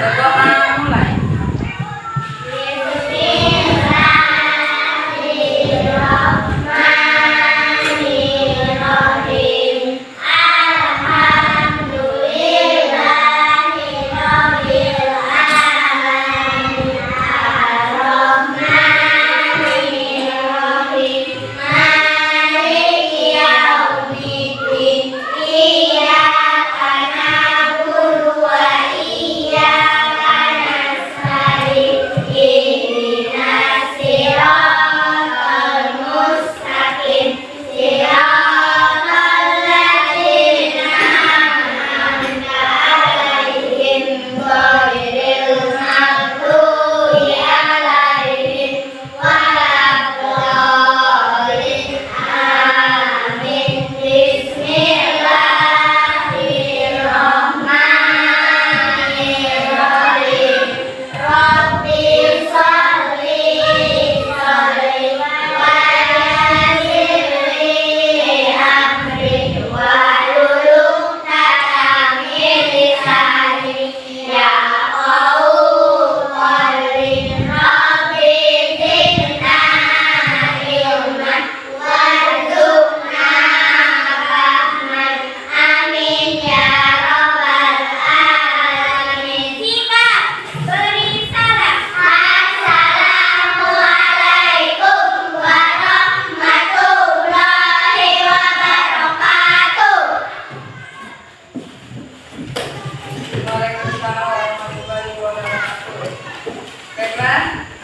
Berdoa mulai.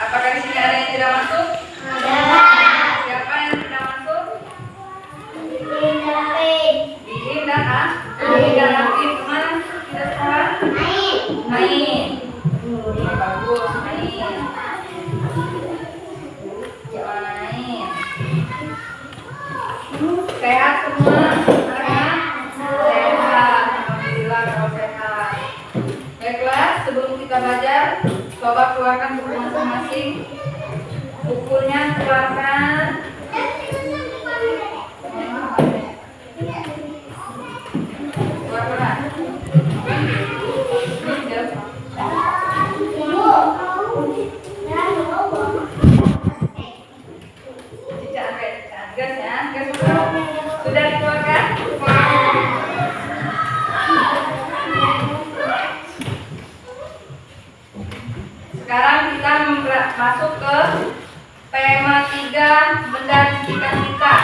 Apakah di sini ada yang tidak masuk? Ada. Siapa yang tidak masuk? Bikin dan Afif. Kemana kita sekarang? Main. Bagus, main. Sehat semua? Sehat. Alhamdulillah kalau sehat. Baiklah, sebelum kita belajar, coba keluarkan buku masing-masing. Bukunya keluarkan. Keluarkan. Gas ya, gas sudah dikeluarkan. Sekarang kita masuk ke tema 3, benda di sekitar kita.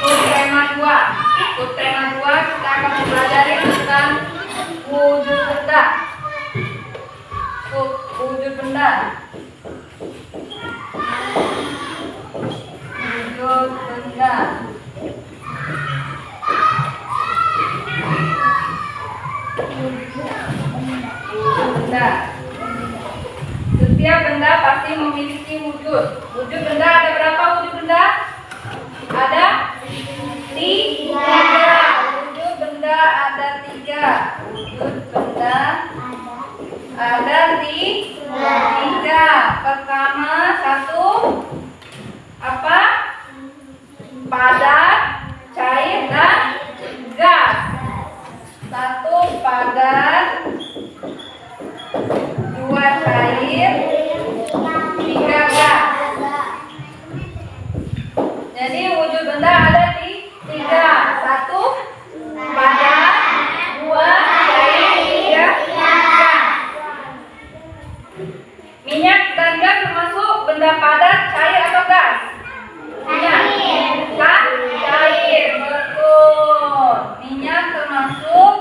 Subtema 2. Subtema 2 kita akan mempelajari tentang wujud benda. Wujud benda. Wujud benda. Wujud benda. Setiap benda pasti memiliki wujud. Wujud benda ada berapa wujud benda? Ada 3. Wujud benda ada 3. Wujud benda ada 3. Pertama, 1 apa? Padat, cair, dan gas. 1 padat, 2 cair, 3 gas. Jadi wujud benda ada 3. 1 padat, 2 cair, 3 gas. Minyak dan gas termasuk benda padat, cair atau gas? Minyak kan? Cair, betul. Minyak termasuk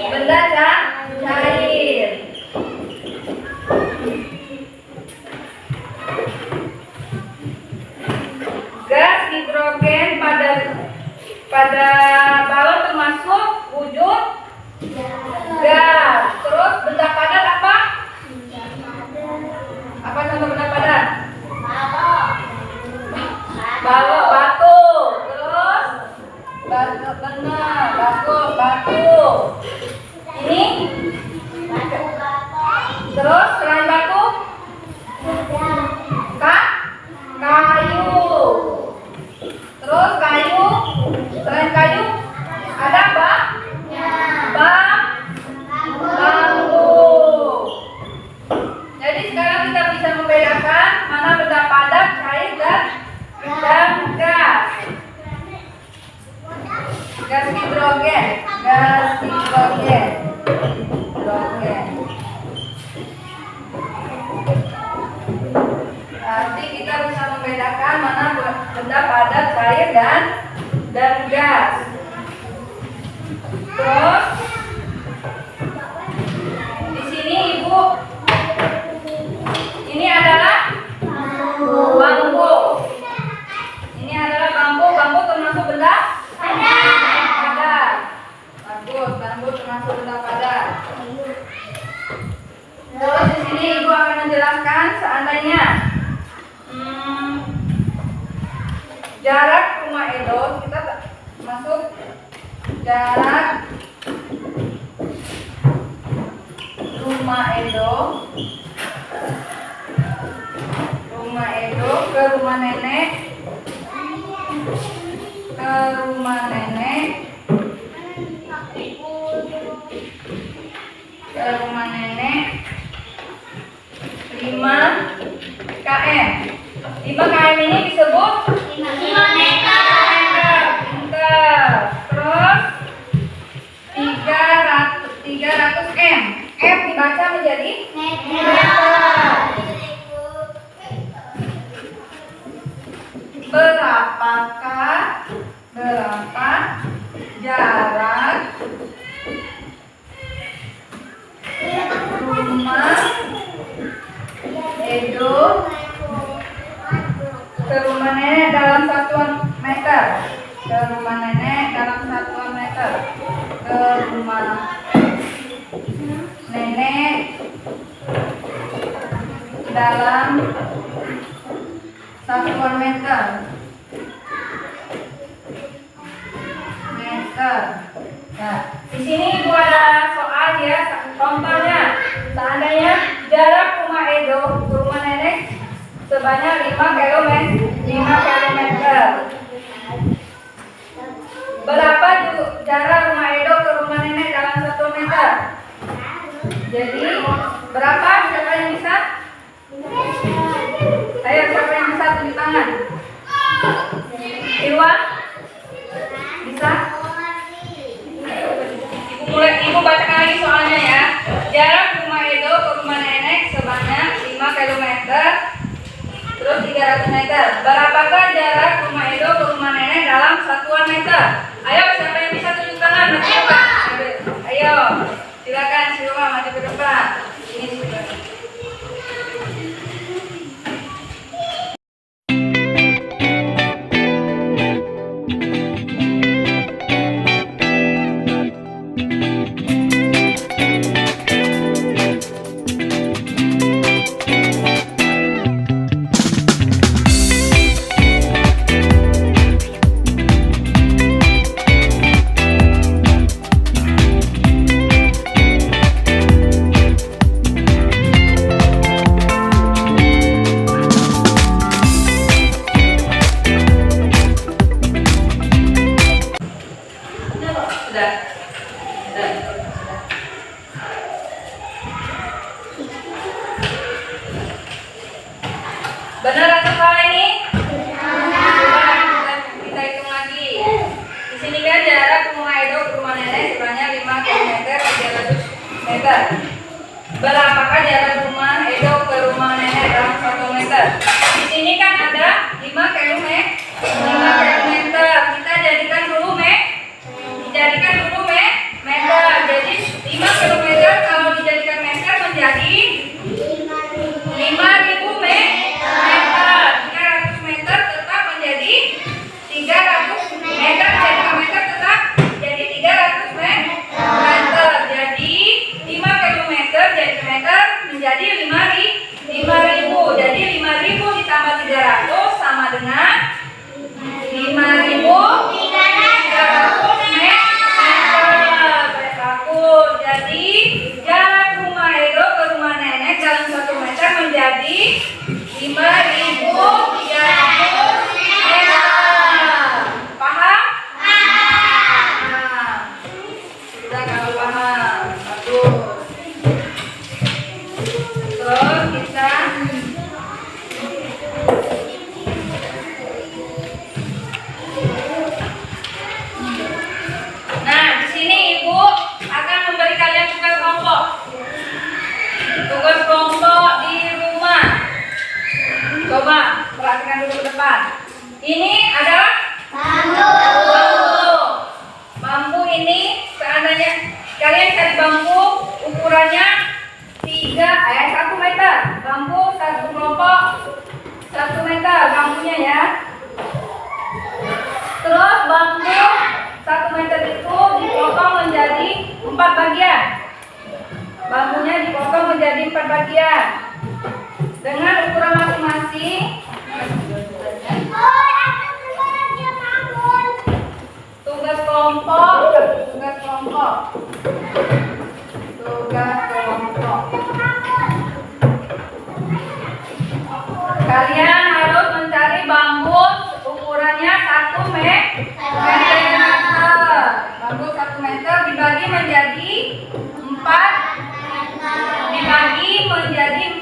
benda cair. Gas hidrogen pada balon termasuk wujud gas. Terus benda padat apa? Apa contoh benda padat? Balok, batu. Terus batu, benar, batu. Ini terus selain batu kayu. Terus kayu, selain kayu dan gas. Terus di sini Ibu, ini adalah bambu. Ini adalah bambu. Bambu termasuk benda padat. Bagus, bambu termasuk benda padat. Terus di sini Ibu akan menjelaskan seandainya jarak rumah Edo, kita masuk jarak rumah Edo ke rumah nenek, ke rumah nenek 5 km. 5 km ini disebut 5 meter. Pintar. Terus 300 M. M dibaca menjadi meter. Berapa jarak rumah Edo ke rumah nenek dalam satuan meter? Ke rumah nenek dalam satuan meter. Ke rumah nenek dalam satuan meter. Nah, di sini Ibu ada soal ya, contohnya. Seandainya jarak rumah Edo ke rumah nenek sebanyak 5 kilometer. Berapa jarak rumah Edo ke rumah nenek dalam 1 meter? Jadi berapa? Siapa yang bisa? Ayo, siapa yang bisa tunjuk tangan? Irwan? Bisa? Ibu bacakan lagi soalnya ya. Jarak rumah Edo ke rumah nenek sebanyak 5 km, terus 300 meter. Berapakah jarak rumah Edo ke rumah nenek dalam satuan meter? Ayo, siapa yang bisa tunjuk tangan? Maju ke depan. Ayo, silakan Silva maju ke depan. Ini Silva. Benar atau salah ini? Benar. Kita hitung lagi. Di sini kan jarak rumah Edo ke rumah nenek sebanyak 5 km 300 meter. Berapakah jarak rumah Edo ke rumah nenek dalam 1 meter? Di sini kan ada 5 km. Kita jadikan dulu meter. Jadi 5 km kalau dijadikan meter menjadi 5.000 meter. 300 meter tetap menjadi 300 meter. Jadi meter tetap jadi 300 meter. Jadi 5 km jadi meter menjadi 5.000. Jadi 5.000 ditambah 300 sama dengan 5.300 meter. Jadi jarak rumah Edo ke rumah nenek dalam 1 meter menjadi 5.300 meter. Paham? Paham. Sudah kalau paham, bagus. Terus kita di sini Ibu akan memberi kalian tugas kelompok. Tugas kelompok di rumah. Coba perhatikan dulu ke depan. Ini adalah Bambu ini seandainya kalian cari bambu ukurannya 1 meter. Bambu satu kelompok 1 meter bambunya ya. Terus bambu 1 meter itu dipotong menjadi 4 bagian. Bambunya dipotong menjadi 4 bagian dengan ukuran masing-masing. Tugas kelompok. Kalian harus mencari bambu ukurannya 1 meter. Bambu 1 meter dibagi menjadi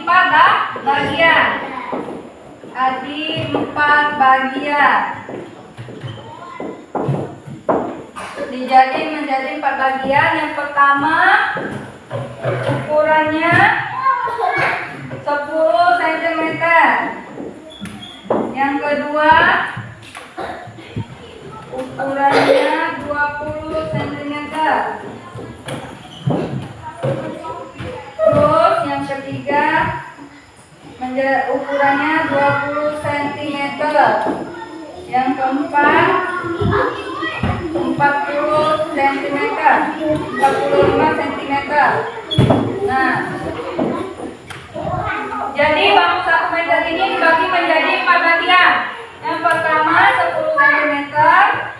4 bagian. Adi 4 bagian. Dijadi menjadi 4 bagian. Yang pertama ukurannya 10 cm. Yang kedua ukurannya 20 cm. Terus yang ketiga ukurannya 20 cm. Yang keempat 40 cm, 45 cm. Nah, jadi bambu 1 meter ini dibagi menjadi 4 bagian. Yang pertama 10 cm,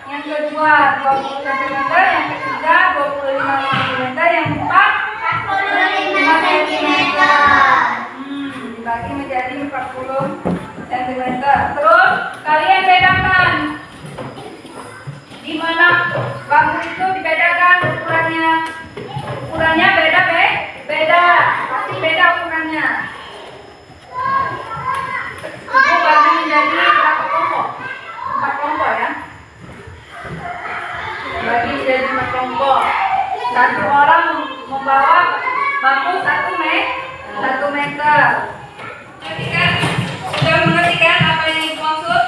yang kedua 20 cm, yang ketiga 25 cm, yang keempat 45 cm. Dibagi menjadi 40 cm. Terus kalian bedakan di mana bambu itu dibedakan ukurannya. Ukurannya beda, pasti beda ukurannya. Itu bagi menjadi berapa kelompok? 4 kelompok ya. Bagi menjadi 4 kelompok. Satu orang membawa bambu 1 meter. Sudah mengerti kan apa yang dimaksud?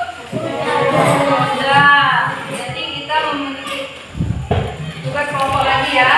Sudah. Jadi kita memiliki tugas kelompok lagi ya.